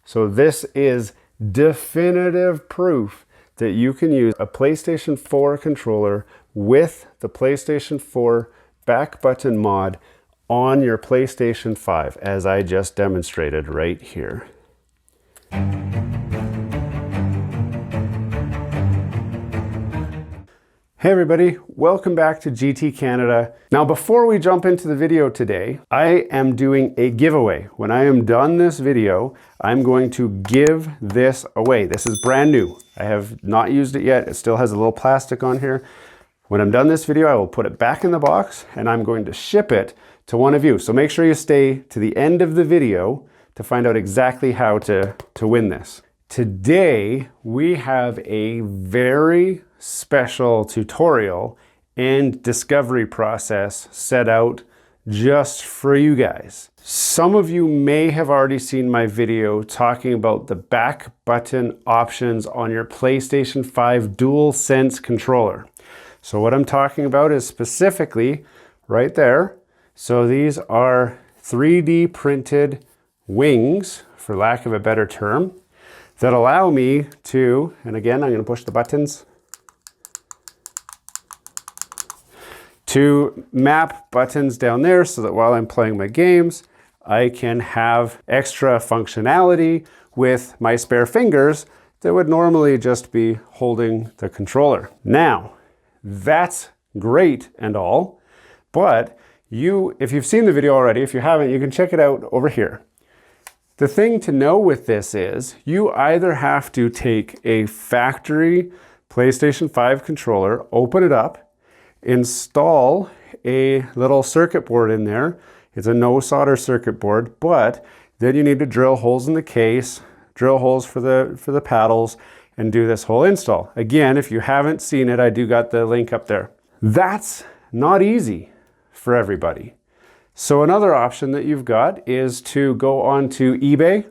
So this is definitive proof that you can use a PlayStation 4 controller with the PlayStation 4 Back Button Mod on your PlayStation 5, as I just demonstrated right here. Hey everybody, welcome back to GT Canada. Now before we jump into the video today, I am doing a giveaway. When I am done this video, I'm going to give this away. This is brand new. I have not used it yet. It still has a little plastic on here. When I'm done this video, I will put it back in the box and I'm going to ship it to one of you. So make sure you stay to the end of the video to find out exactly how to win this. Today, we have a very special tutorial and discovery process set out just for you guys. Some of you may have already seen my video talking about the back button options on your PlayStation 5 DualSense controller. So what I'm talking about is specifically right there. So these are 3D printed wings, for lack of a better term, that allow me to, and again, I'm going to push the buttons, to map buttons down there so that while I'm playing my games, I can have extra functionality with my spare fingers that would normally just be holding the controller. Now, that's great and all, but if you've seen the video already, if you haven't, you can check it out over here. The thing to know with this is you either have to take a factory PlayStation 5 controller, open it up, install a little circuit board in there. It's a no solder circuit board, but then you need to drill holes in the case, drill holes for the paddles, and do this whole install. Again, if you haven't seen it, I do got the link up there. That's not easy for everybody. So another option that you've got is to go onto eBay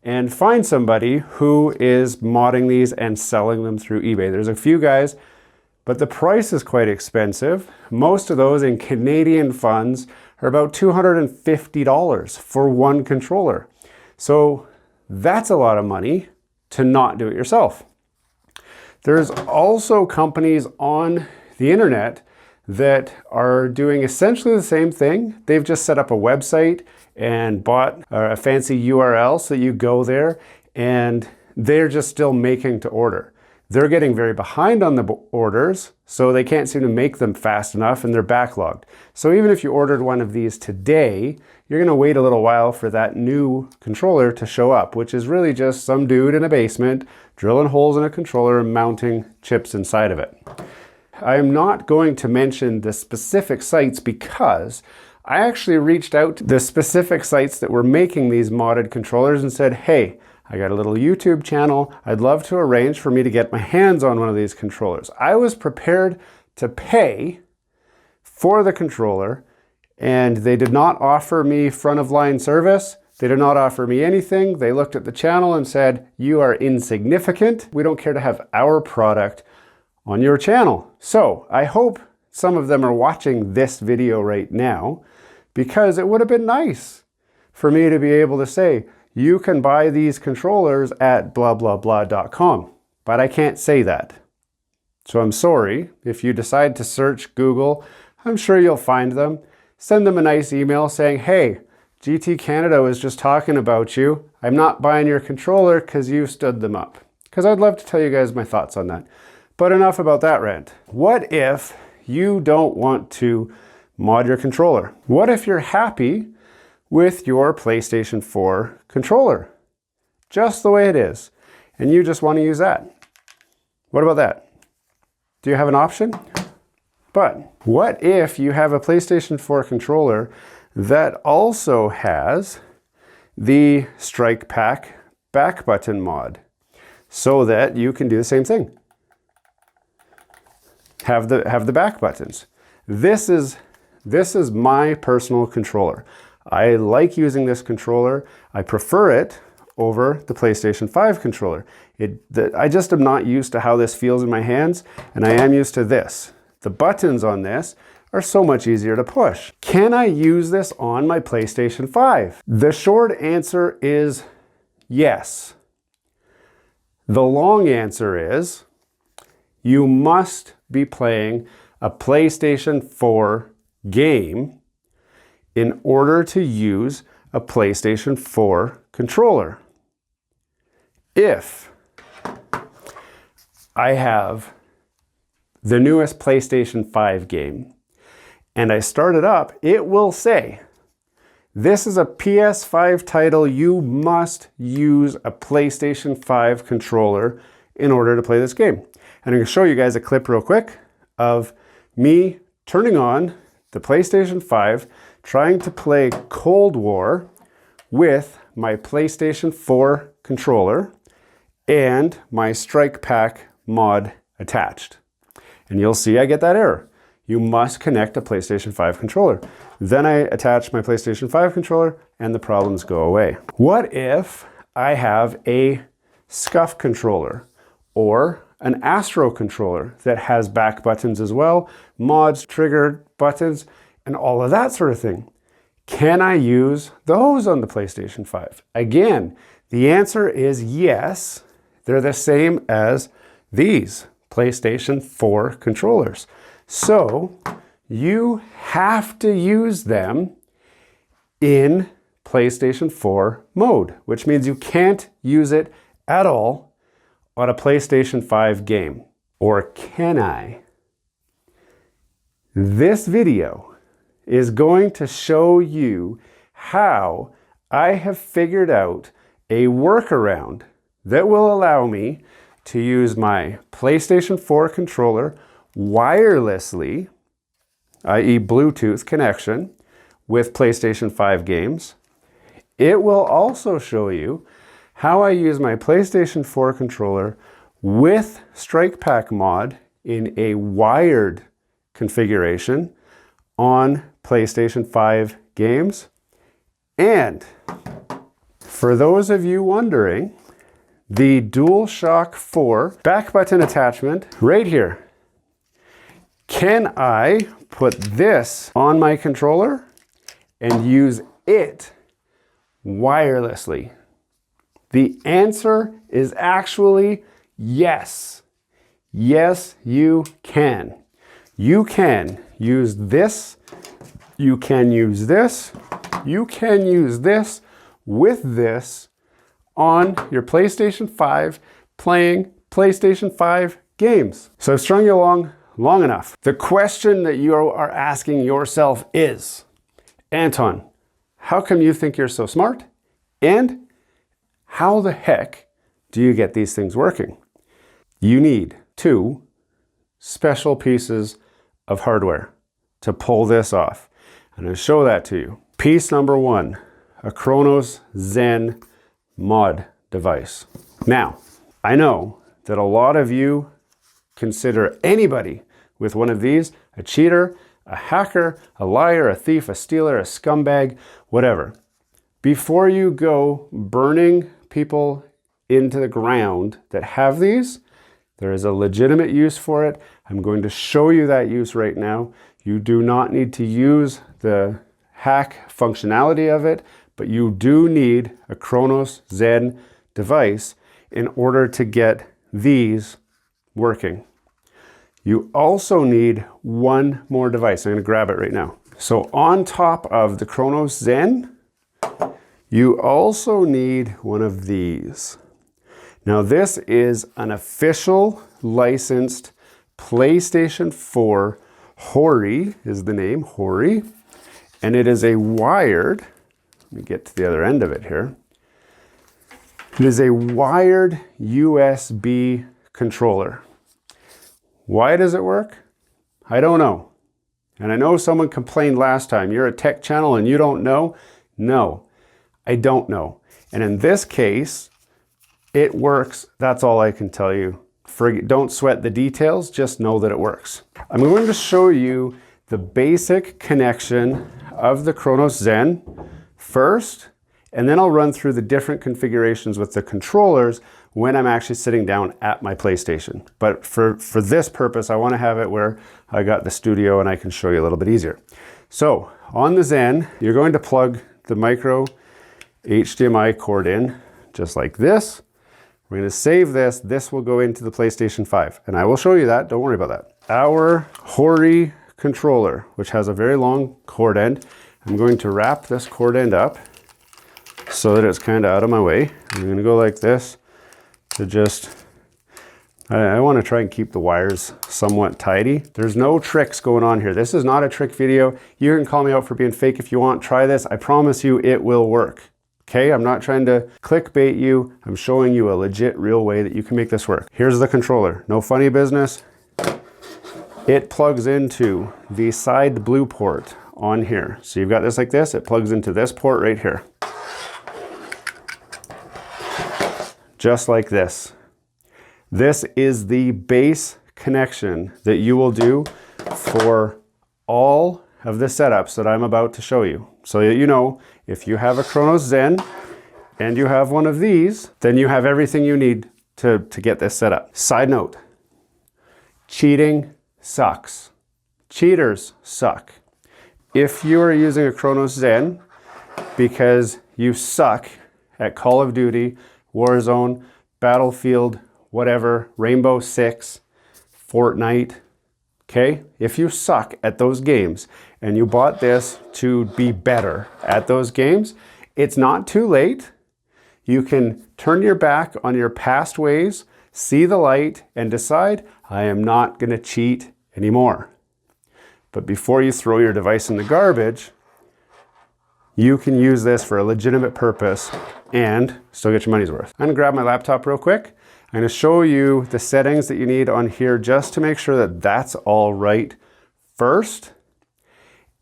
and find somebody who is modding these and selling them through eBay. There's a few guys, but the price is quite expensive. Most of those in Canadian funds are about $250 for one controller. So that's a lot of money to not do it yourself. There's also companies on the internet that are doing essentially the same thing. They've just set up a website and bought a fancy URL so that you go there and they're just still making to order. They're getting very behind on the orders, so they can't seem to make them fast enough and they're backlogged. So even if you ordered one of these today, you're gonna wait a little while for that new controller to show up, which is really just some dude in a basement drilling holes in a controller and mounting chips inside of it. I'm not going to mention the specific sites because I actually reached out to the specific sites that were making these modded controllers and said, hey, I got a little YouTube channel. I'd love to arrange for me to get my hands on one of these controllers. I was prepared to pay for the controller and they did not offer me front of line service. They did not offer me anything. They looked at the channel and said, you are insignificant. We don't care to have our product on your channel. So I hope some of them are watching this video right now because it would have been nice for me to be able to say, you can buy these controllers at blah, blah, blah.com, but I can't say that. So I'm sorry. If you decide to search Google, I'm sure you'll find them. Send them a nice email saying, hey, GT Canada was just talking about you. I'm not buying your controller because you stood them up. Because I'd love to tell you guys my thoughts on that. But enough about that rant. What if you don't want to mod your controller? What if you're happy with your PlayStation 4 controller, just the way it is, and you just want to use that? What about that? Do you have an option? But what if you have a PlayStation 4 controller that also has the Strike Pack Back Button Mod so that you can do the same thing? Have the back buttons. This is my personal controller. I like using this controller. I prefer it over the PlayStation 5 controller. I just am not used to how this feels in my hands, and I am used to this. The buttons on this are so much easier to push. Can I use this on my PlayStation 5? The short answer is Yes. The long answer is you must be playing a PlayStation 4 game in order to use a PlayStation 4 controller. If I have the newest PlayStation 5 game and I start it up, it will say, this is a PS5 title, you must use a PlayStation 5 controller in order to play this game. And I'm going to show you guys a clip real quick of me turning on the PlayStation 5, trying to play Cold War with my PlayStation 4 controller and my Strike Pack mod attached. And you'll see I get that error. You must connect a PlayStation 5 controller. Then I attach my PlayStation 5 controller and the problems go away. What if I have a Scuff controller or an Astro controller that has back buttons as well, mods, trigger buttons, and all of that sort of thing? Can I use those on the PlayStation 5? Again, the answer is yes. They're the same as these PlayStation 4 controllers. So you have to use them in PlayStation 4 mode, which means you can't use it at all on a PlayStation 5 game. Or can I? This video is going to show you how I have figured out a workaround that will allow me to use my PlayStation 4 controller wirelessly, i.e. Bluetooth connection, with PlayStation 5 games. It will also show you how I use my PlayStation 4 controller with Strike Pack mod in a wired configuration on PlayStation 5 games. And for those of you wondering, the Dualshock 4 back button attachment right here. Can I put this on my controller and use it wirelessly? The answer is actually yes. Yes, you can. You can use this. You can use this. You can use this with this on your PlayStation 5 playing PlayStation 5 games. So I've strung you along long enough. The question that you are asking yourself is, Anton, how come you think you're so smart? And how the heck do you get these things working? You need 2 special pieces of hardware to pull this off. I'm going to show that to you. Piece number 1, a Cronus Zen mod device. Now, I know that a lot of you consider anybody with one of these a cheater, a hacker, a liar, a thief, a stealer, a scumbag, whatever. Before you go burning people into the ground that have these, there is a legitimate use for it. I'm going to show you that use right now. You do not need to use the hack functionality of it, but you do need a Cronus Zen device in order to get these working. You also need one more device. I'm going to grab it right now. So on top of the Cronus Zen, you also need one of these. Now this is an official licensed PlayStation 4 HORI is the name, HORI, and it is a wired, let me get to the other end of it here. It is a wired USB controller. Why does it work? I don't know. And I know someone complained last time, you're a tech channel and you don't know. No, I don't know. And in this case, it works. That's all I can tell you. Don't sweat the details, just know that it works. I'm going to show you the basic connection of the Cronus Zen first, and then I'll run through the different configurations with the controllers when I'm actually sitting down at my PlayStation. But for this purpose, I want to have it where I got the studio and I can show you a little bit easier. So on the Zen, you're going to plug the micro HDMI cord in just like this. We're going to save this. This will go into the PlayStation 5, and I will show you that. Don't worry about that. Our HORI controller, which has a very long cord end. I'm going to wrap this cord end up so that it's kind of out of my way. I'm going to go like this to just, I want to try and keep the wires somewhat tidy. There's no tricks going on here. This is not a trick video. You can call me out for being fake if you want. Try this. I promise you it will work. Okay, I'm not trying to clickbait you. I'm showing you a legit, real way that you can make this work. Here's the controller. No funny business. It plugs into the side blue port on here. So you've got this like this. It plugs into this port right here. Just like this. This is the base connection that you will do for all of the setups that I'm about to show you. So that you know, if you have a Cronus Zen and you have one of these, then you have everything you need to get this set up. Side note, cheating sucks. Cheaters suck. If you are using a Cronus Zen because you suck at Call of Duty, Warzone, Battlefield, whatever, Rainbow Six, Fortnite, okay? If you suck at those games and you bought this to be better at those games, it's not too late. You can turn your back on your past ways, see the light, and decide, I am not going to cheat anymore. But before you throw your device in the garbage, you can use this for a legitimate purpose and still get your money's worth. I'm going to grab my laptop real quick. I'm going to show you the settings that you need on here just to make sure that that's all right first.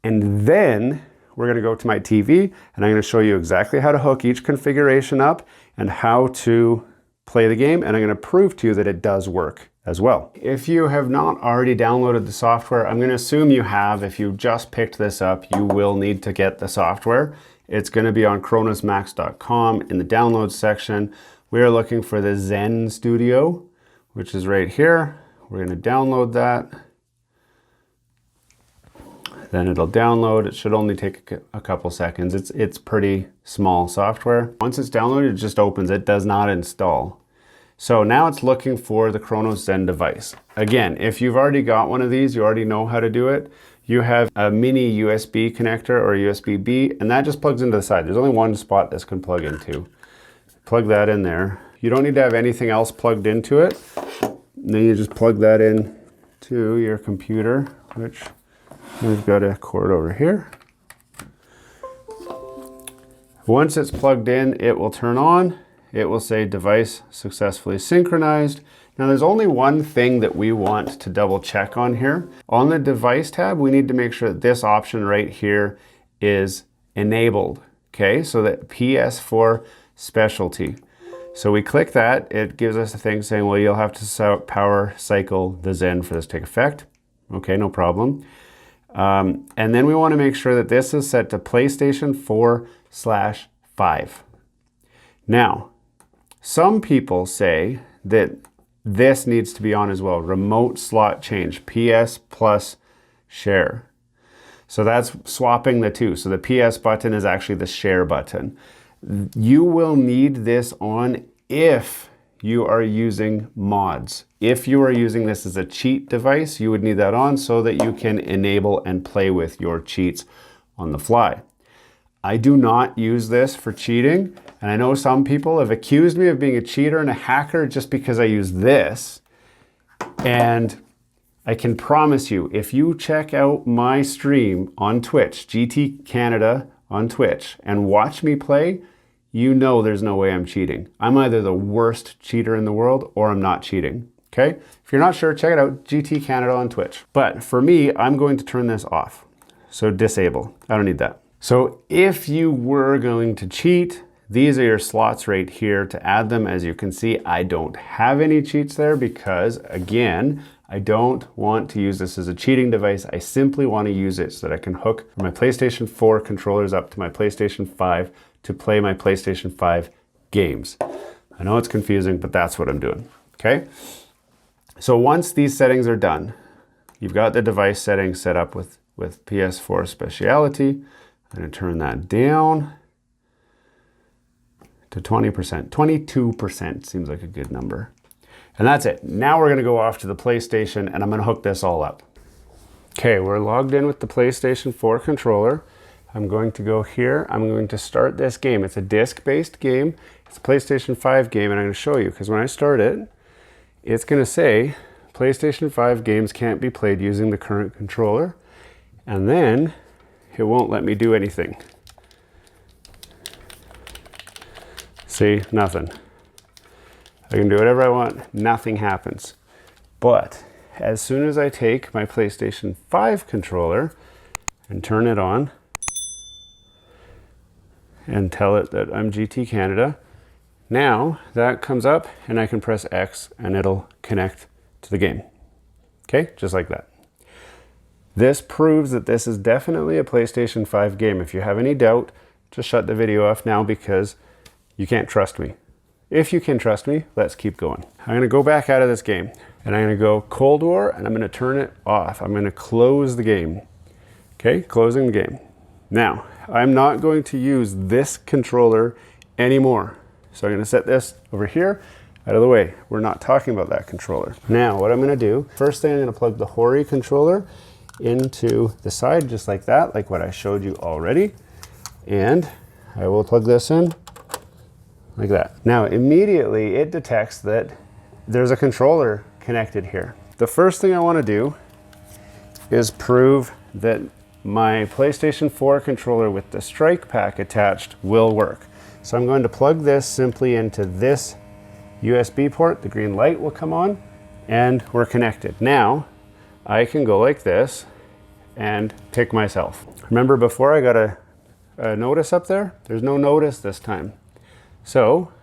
And then we're going to go to my TV and I'm going to show you exactly how to hook each configuration up and how to play the game. And I'm going to prove to you that it does work as well. If you have not already downloaded the software, I'm going to assume you have. If you just picked this up, you will need to get the software. It's going to be on cronusmax.com in the downloads section. We are looking for the Zen Studio, which is right here. We're going to download that. Then it'll download. It should only take a couple seconds. It's pretty small software. Once it's downloaded, it just opens. It does not install. So now it's looking for the Cronus Zen device. Again, if you've already got one of these, you already know how to do it. You have a mini USB connector or USB-B, and that just plugs into the side. There's only one spot this can plug into. Plug that in there. You don't need to have anything else plugged into it. And then you just plug that in to your computer, which we've got a cord over here. Once it's plugged in, it will turn on. It will say device successfully synchronized. Now there's only one thing that we want to double check on here. On the device tab, we need to make sure that this option right here is enabled. Okay, so that PS4 specialty. So we click that, it gives us a thing saying, well, you'll have to power cycle the Zen for this to take effect. Okay, no problem. And then we want to make sure that this is set to PlayStation 4/5. Now, some people say that this needs to be on as well. Remote slot change, PS plus share. So that's swapping the two. So the PS button is actually the share button. You will need this on if you are using mods. If you are using this as a cheat device, you would need that on so that you can enable and play with your cheats on the fly. I do not use this for cheating, and I know some people have accused me of being a cheater and a hacker just because I use this. And I can promise you, if you check out my stream on Twitch, GT Canada on Twitch, and watch me play, you know there's no way I'm cheating. I'm either the worst cheater in the world or I'm not cheating, okay? If you're not sure, check it out, GT Canada on Twitch. But for me, I'm going to turn this off. So disable, I don't need that. So if you were going to cheat, these are your slots right here to add them. As you can see, I don't have any cheats there because, again, I don't want to use this as a cheating device. I simply want to use it so that I can hook my PlayStation 4 controllers up to my PlayStation 5 to play my PlayStation 5 games. I know it's confusing, but that's what I'm doing, okay? So once these settings are done, you've got the device settings set up with PS4 speciality. I'm going to turn that down to 20%. 22% seems like a good number. And that's it. Now we're gonna go off to the PlayStation and I'm gonna hook this all up. Okay, we're logged in with the PlayStation 4 controller. I'm going to go here. I'm going to start this game. It's a disc-based game. It's a PlayStation 5 game, and I'm going to show you, because when I start it, it's going to say PlayStation 5 games can't be played using the current controller, and then it won't let me do anything. See, nothing. I can do whatever I want, nothing happens. But as soon as I take my PlayStation 5 controller and turn it on, and tell it that I'm GT Canada. Now that comes up and I can press X and it'll connect to the game. Okay, just like that. This proves that this is definitely a PlayStation 5 game. If you have any doubt, just shut the video off now because you can't trust me. If you can trust me, let's keep going. I'm gonna go back out of this game and I'm gonna go Cold War and I'm gonna turn it off. I'm gonna close the game. Okay, closing the game. Now, I'm not going to use this controller anymore. So I'm going to set this over here, out of the way. We're not talking about that controller. Now, what I'm going to do, first thing I'm going to plug the HORI controller into the side, just like that, like what I showed you already. And I will plug this in like that. Now, immediately it detects that there's a controller connected here. The first thing I want to do is prove that my PlayStation 4 controller with the strike pack attached will work. So I'm going to plug this simply into this USB port. The green light will come on and we're connected. Now I can go like this and pick myself. Remember before I got a notice up there? There's no notice this time. So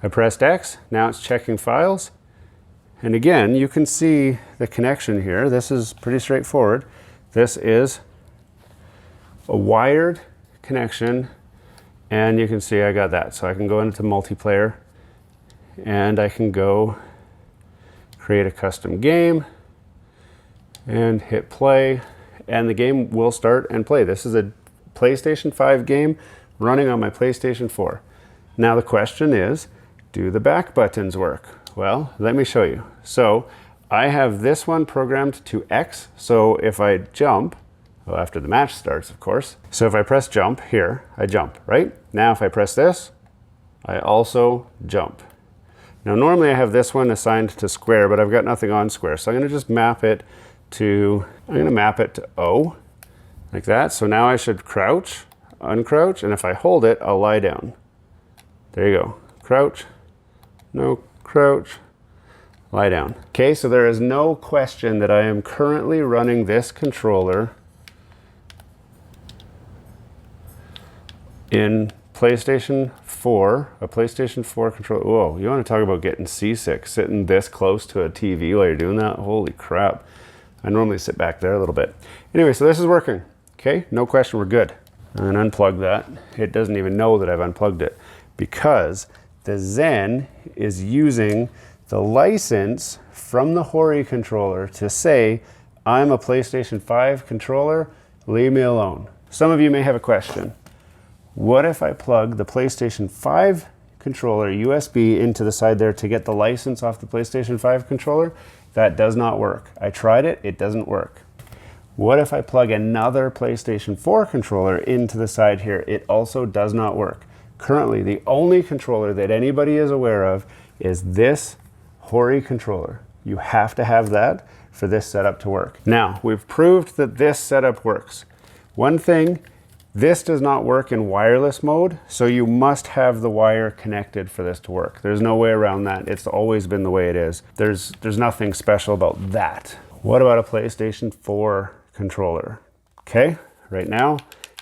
I pressed X, now it's checking files. And again, you can see the connection here. This is pretty straightforward. This is a wired connection, and you can see I got that. So I can go into multiplayer, and I can go create a custom game, and hit play, and the game will start and play. This is a PlayStation 5 game running on my PlayStation 4. Now the question is, do the back buttons work? Well, let me show you. So I have this one programmed to X, so if I jump, well, after the match starts, of course. So if I press jump here, I jump, right? Now if I press this, I also jump. Now normally I have this one assigned to square, but I've got nothing on square. So I'm gonna just map it to, O, like that. So now I should crouch, uncrouch, and if I hold it, I'll lie down. There you go, crouch, no, crouch, lie down. Okay, so there is no question that I am currently running this controller in PlayStation 4, a PlayStation 4 controller. Whoa, you want to talk about getting seasick, sitting this close to a TV while you're doing that? Holy crap. I normally sit back there a little bit. Anyway, so this is working. Okay, no question, we're good. And unplug that. It doesn't even know that I've unplugged it because the Zen is using the license from the HORI controller to say, I'm a PlayStation 5 controller, leave me alone. Some of you may have a question. What if I plug the PlayStation 5 controller USB into the side there to get the license off the PlayStation 5 controller? That does not work. I tried it, it doesn't work. What if I plug another PlayStation 4 controller into the side here? It also does not work. Currently, the only controller that anybody is aware of is this HORI controller. You have to have that for this setup to work. Now, we've proved that this setup works. One thing, this does not work in wireless mode, so you must have the wire connected for this to work. There's no way around that. It's always been the way it is. There's nothing special about that. What about a PlayStation 4 controller? Okay, right now,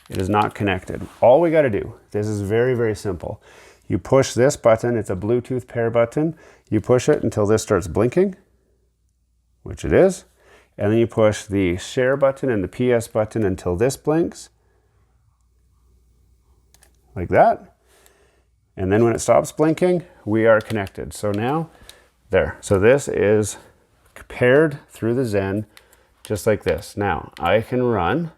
it is not connected. All we gotta do, this is very, very simple. You push this button, it's a Bluetooth pair button. You push it until this starts blinking, which it is. And then you push the share button and the PS button until this blinks, like that. And then when it stops blinking, we are connected. So now, there. So this is paired through the Zen, just like this. Now, I can run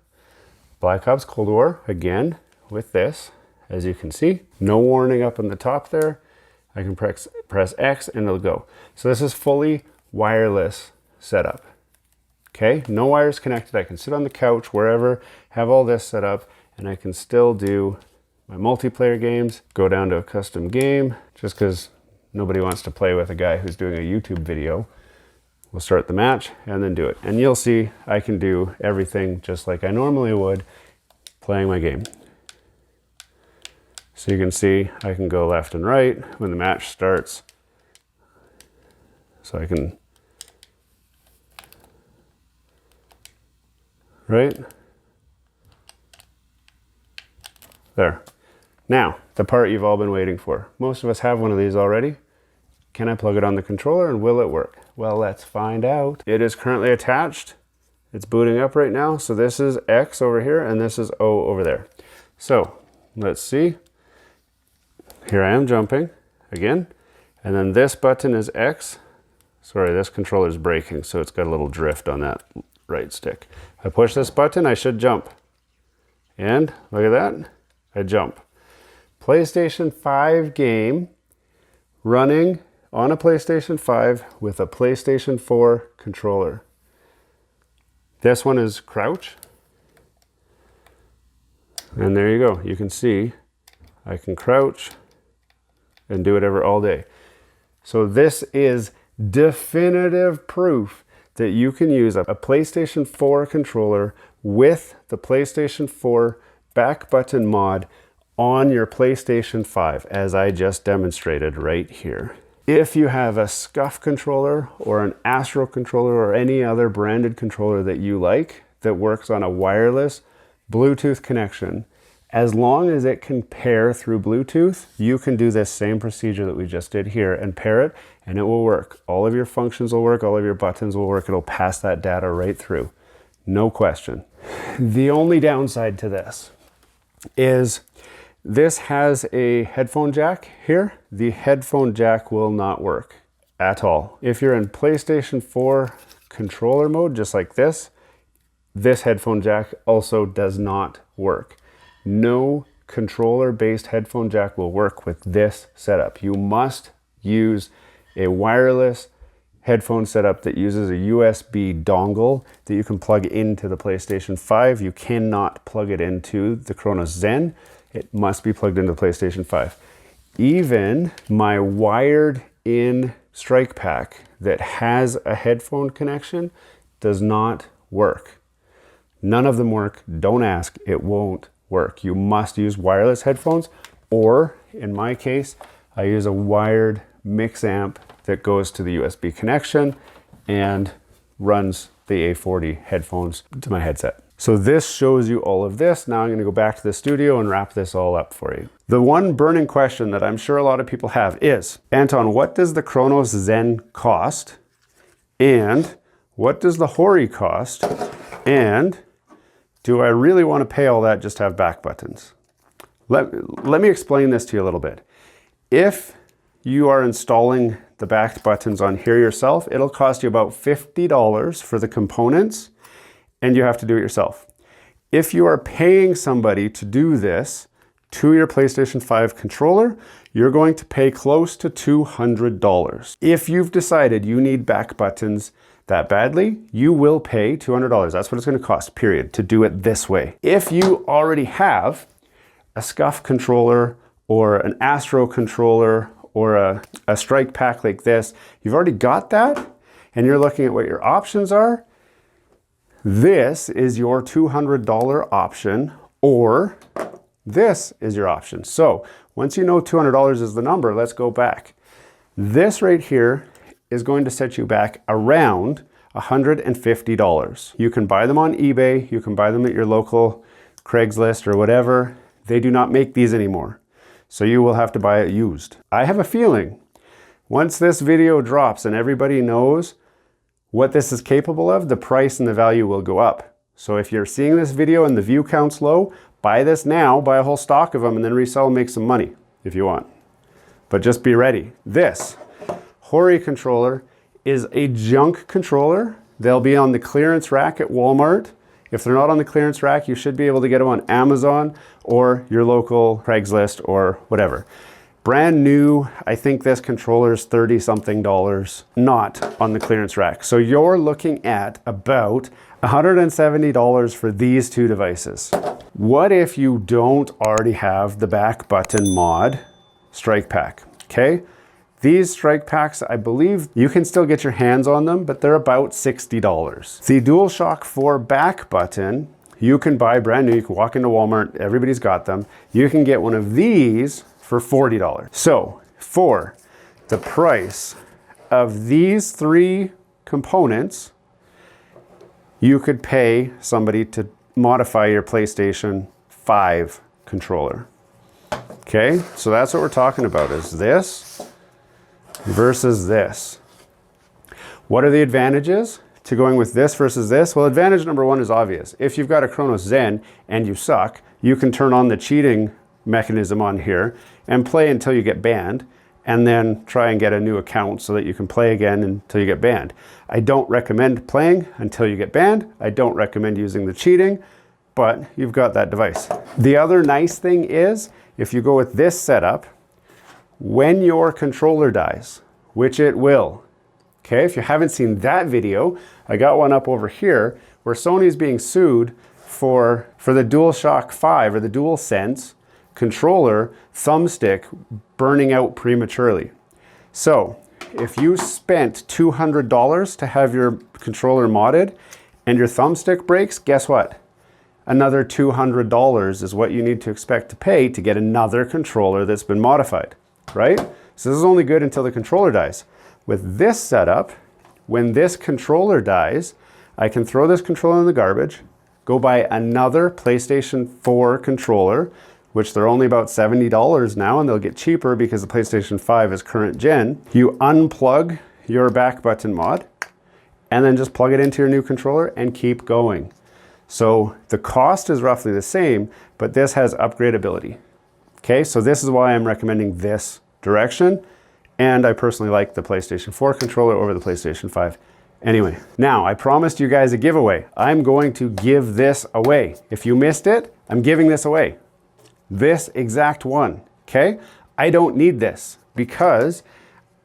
Black Ops Cold War again with this, as you can see. No warning up in the top there. I can press X and it'll go. So this is fully wireless setup. Okay, no wires connected. I can sit on the couch, wherever, have all this set up, and I can still do my multiplayer games, go down to a custom game, just because nobody wants to play with a guy who's doing a YouTube video. We'll start the match and then do it. And you'll see I can do everything just like I normally would playing my game. So you can see I can go left and right when the match starts. So I can, right? There. Now, the part you've all been waiting for. Most of us have one of these already. Can I plug it on the controller and will it work? Well, let's find out. It is currently attached. It's booting up right now. So this is X over here and this is O over there. So let's see. Here I am jumping again. And then this button is X. Sorry, this controller is braking, so it's got a little drift on that right stick. If I push this button, I should jump. And look at that, I jump. PlayStation 5 game running on a PlayStation 5 with a PlayStation 4 controller. This one is crouch. And there you go. You can see I can crouch and do whatever all day. So this is definitive proof that you can use a PlayStation 4 controller with the PlayStation 4 Back Button Mod on your PlayStation 5, as I just demonstrated right here. If you have a Scuff controller or an Astro controller or any other branded controller that you like that works on a wireless Bluetooth connection, as long as it can pair through Bluetooth, you can do this same procedure that we just did here and pair it, and it will work. All of your functions will work, all of your buttons will work. It'll pass that data right through. No question. The only downside to this is this has a headphone jack here. The headphone jack will not work at all. If you're in PlayStation 4 controller mode, just like this headphone jack also does not work. No controller-based headphone jack will work with this setup. You must use a wireless headphone setup that uses a USB dongle that you can plug into the PlayStation 5. You cannot plug it into the Cronus Zen. It must be plugged into the PlayStation 5. Even my wired-in strike pack that has a headphone connection does not work. None of them work. Don't ask. It won't work. You must use wireless headphones, or in my case, I use a wired mix amp that goes to the USB connection and runs the A40 headphones to my headset. So this shows you all of this. Now I'm going to go back to the studio and wrap this all up for you. The one burning question that I'm sure a lot of people have is, Anton, what does the Cronus Zen cost? And what does the HORI cost? And do I really want to pay all that just to have back buttons? Let me explain this to you a little bit. If you are installing the back buttons on here yourself, it'll cost you about $50 for the components, and you have to do it yourself. If you are paying somebody to do this to your PlayStation 5 controller, you're going to pay close to $200. If you've decided you need back buttons that badly, you will pay $200. That's what it's going to cost, period, to do it this way. If you already have a Scuff controller or an Astro controller or a strike pack like this, you've already got that, and you're looking at what your options are, this is your $200 option, or this is your option. So once you know $200 is the number, let's go back. This right here is going to set you back around $150. You can buy them on eBay, you can buy them at your local Craigslist or whatever. They do not make these anymore, so you will have to buy it used. I have a feeling once this video drops and everybody knows what this is capable of, the price and the value will go up. So if you're seeing this video and the view count's low, buy this now, buy a whole stock of them, and then resell and make some money if you want. But just be ready. This HORI controller is a junk controller. They'll be on the clearance rack at Walmart If they're not on the clearance rack, you should be able to get them on Amazon or your local Craigslist or whatever. Brand new, I think this controller is $30-something, not on the clearance rack. So you're looking at about $170 for these two devices. What if you don't already have the Back Button Mod strike pack? Okay, these strike packs, I believe you can still get your hands on them, but they're about $60. The Dualshock 4 Back Button, you can buy brand new. You can walk into Walmart, everybody's got them. You can get one of these for $40. So for the price of these three components, you could pay somebody to modify your PlayStation 5 controller. Okay, so that's what we're talking about, is this versus this. What are the advantages to going with this versus this? Well, advantage number one is obvious. If you've got a Cronus Zen and you suck, you can turn on the cheating mechanism on here and play until you get banned, and then try and get a new account so that you can play again until you get banned. I don't recommend playing until you get banned. I don't recommend using the cheating, but you've got that device. The other nice thing is, if you go with this setup, when your controller dies, which it will, okay, if you haven't seen that video, I got one up over here where Sony's being sued for the DualShock 5 or the DualSense controller thumbstick burning out prematurely. So if you spent $200 to have your controller modded and your thumbstick breaks, guess what? Another $200 is what you need to expect to pay to get another controller that's been modified, right? So this is only good until the controller dies. With this setup, when this controller dies, I can throw this controller in the garbage, go buy another PlayStation 4 controller, which they're only about $70 now, and they'll get cheaper because the PlayStation 5 is current gen. You unplug your Back Button Mod, and then just plug it into your new controller and keep going. So the cost is roughly the same, but this has upgradability. Okay, so this is why I'm recommending this direction, and I personally like the PlayStation 4 controller over the PlayStation 5. Anyway, now I promised you guys a giveaway. I'm going to give this away. If you missed it, I'm giving this away. This exact one, okay? I don't need this because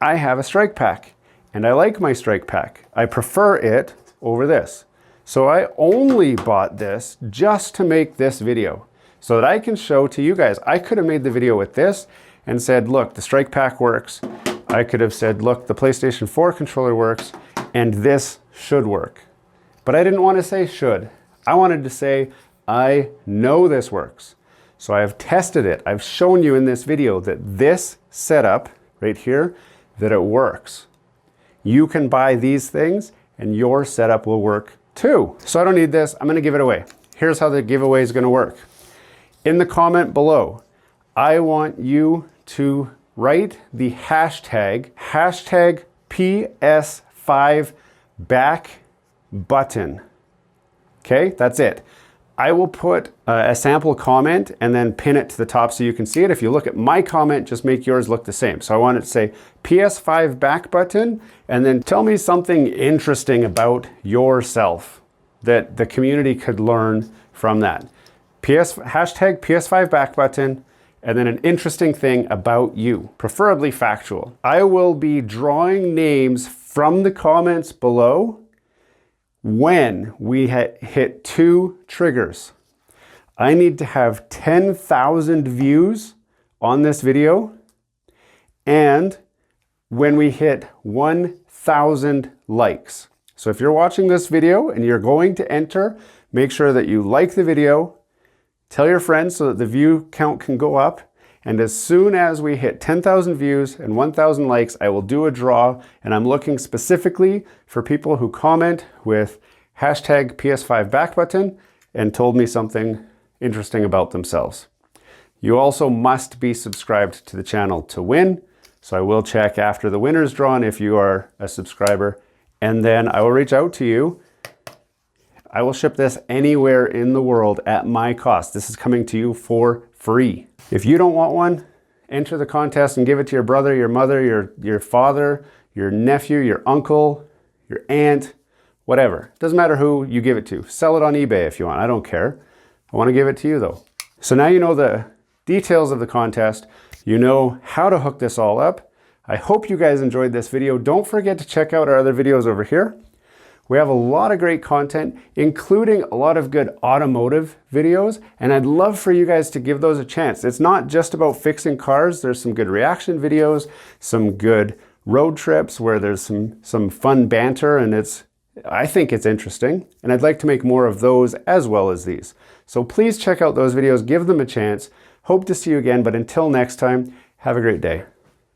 I have a strike pack and I like my strike pack. I prefer it over this. So I only bought this just to make this video so that I can show to you guys. I could have made the video with this and said, look, the strike pack works. I could have said, look, the PlayStation 4 controller works and this should work. But I didn't want to say should. I wanted to say, I know this works. So I have tested it. I've shown you in this video that this setup right here, that it works. You can buy these things and your setup will work too. So I don't need this. I'm going to give it away. Here's how the giveaway is going to work. In the comment below, I want you to write the hashtag PS5 Back Button. Okay, that's it. I will put a sample comment and then pin it to the top so you can see it. If you look at my comment, just make yours look the same. So I want it to say PS5 Back Button, and then tell me something interesting about yourself that the community could learn from that. Hashtag PS5 Back Button, and then an interesting thing about you, preferably factual. I will be drawing names from the comments below when we hit 2 triggers. I need to have 10,000 views on this video, and when we hit 1,000 likes. So if you're watching this video and you're going to enter, make sure that you like the video, tell your friends so that the view count can go up. And as soon as we hit 10,000 views and 1,000 likes, I will do a draw, and I'm looking specifically for people who comment with hashtag PS5 Back Button and told me something interesting about themselves. You also must be subscribed to the channel to win, so I will check after the winner's drawn if you are a subscriber, and then I will reach out to you. I will ship this anywhere in the world at my cost. This is coming to you for free. If you don't want one, enter the contest and give it to your brother, your mother, your father, your nephew, your uncle, your aunt, whatever. Doesn't matter who you give it to. Sell it on eBay if you want. I don't care. I want to give it to you though. So now you know the details of the contest. You know how to hook this all up. I hope you guys enjoyed this video. Don't forget to check out our other videos over here. We have a lot of great content, including a lot of good automotive videos, and I'd love for you guys to give those a chance. It's not just about fixing cars. There's some good reaction videos, some good road trips where there's some fun banter, and I think it's interesting, and I'd like to make more of those as well as these. So please check out those videos, give them a chance. Hope to see you again, but until next time, have a great day.